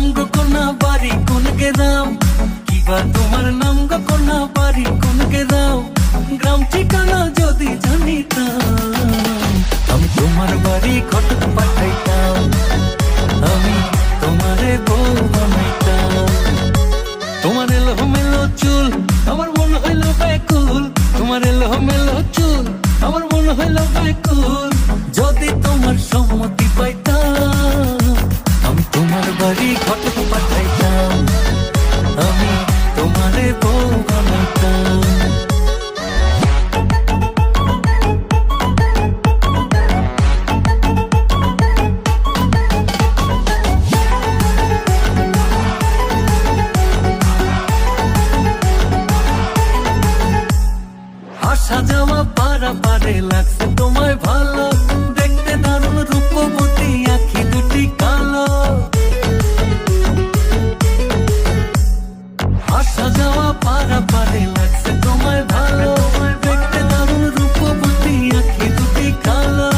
নাম গো কোনা বাড়ি কোন গ্রাম, কিবা তোমার নাম গো কোনা বাড়ি কোন গ্রাম, গ্রাম ঠিকানা যদি জানিতাম আমি তোমার বাড়ি ঘটক পাঠাইতাম, আমি তোমারে বউ বানাইতাম। তোমার এলো মেলো চুল আমার মন হইল ব্যাকুল, তোমার এলো মেলো চুল আমার মন হইল ব্যাকুল, যদি তোমার সম্মতি পাইতাম আমি তোমার বাড়ি ঘটক পাঠাইতাম, আমি তোমারে বউ বানাইতাম। আসা যাওয়া পারা পারে লাগছে তোমায় ভালো, দেখতে দারুণ রূপবতী আখি দুটি কালো। আসা যাওয়া পারা পারে লাগছে তোমায় ভালো, দেখতে দারুণ রূপবতী আখি দুটি কালো।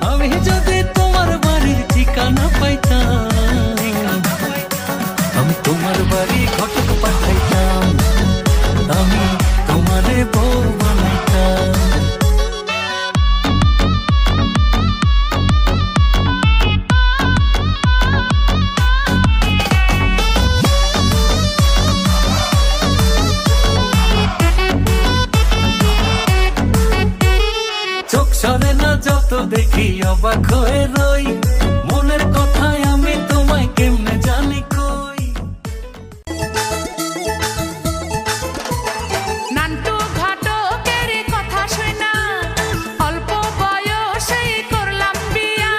আমি যদি তোমার বাড়ির ঠিকানা পাইতাম আমি তোমার বাড়ি ঘটক পাঠাইতাম, আমি তোমারে বউ বানাইতাম। চোখ সরে না যত দেখি অবাক হয়ে রই, মনের কথায় আমি তোমায় কেমনে জানি কই। নান্টু ঘটকের কথা শুনা অল্প বয়সেই করলাম বিয়া,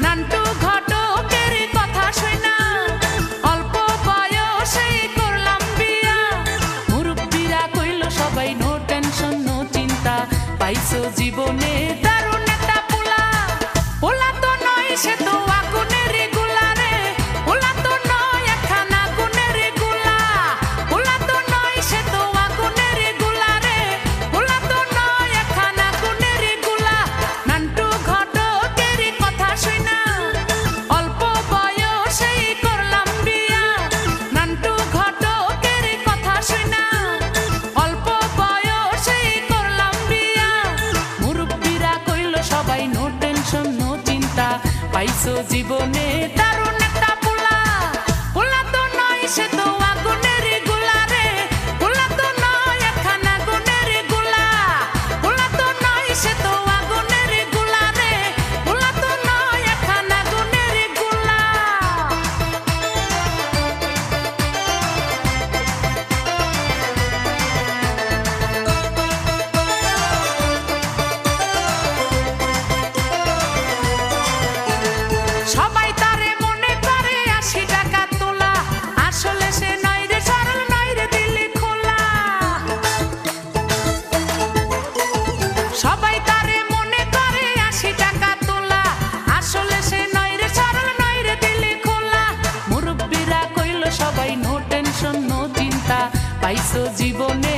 নান্টু ঘটকের কথা শুনা অল্প বয়সেই করলাম বিয়া। মুরব্বিরা কইল সবাই নো টেনশন নো চিন্তা, পাইছো জীবনে দারুণ একটা পোলা। পোলা তো নয় সে তো আগুনের গোলা রে, পোলা তো নয় একখানা গুণের গোলা, পোলা তো নয় সে তো আগুনের গোলা রে, পোলা তো নয় একখানা গুণের গোলা। নান্টু ঘটকের কথা শুনা অল্প বয়সেই করলাম বিয়া, নান্টু ঘটকের কথা শুনা অল্প বয়সেই করলাম বিয়া। মুরব্বিরা কইল সবাই নো টেনশন নো চিন্তা, পাইছো জীবনে দারুণ একটা পোলা। পোলা তো নয় সে তো আগুনের গোলা রে, পোলা তো নয় একখানা গুণের গোলা, পোলা তো নয় সে তো আগুনের গোলা রে, পোলা তো নয় একখানা গুণের গোলা। সবাই তারে মনে করে ৮০ টাকা তোলা, আসলে সে নয় রে সরল নয় রে দিলে খোলা। সবাই তারে মনে করে ৮০ টাকা তোলা, আসলে সে নয় রে সরল নয় রে দিলে খোলা। মুরব্বিরা কইল সবাই নো টেনশন নো চিন্তা, পাইছো জীবনে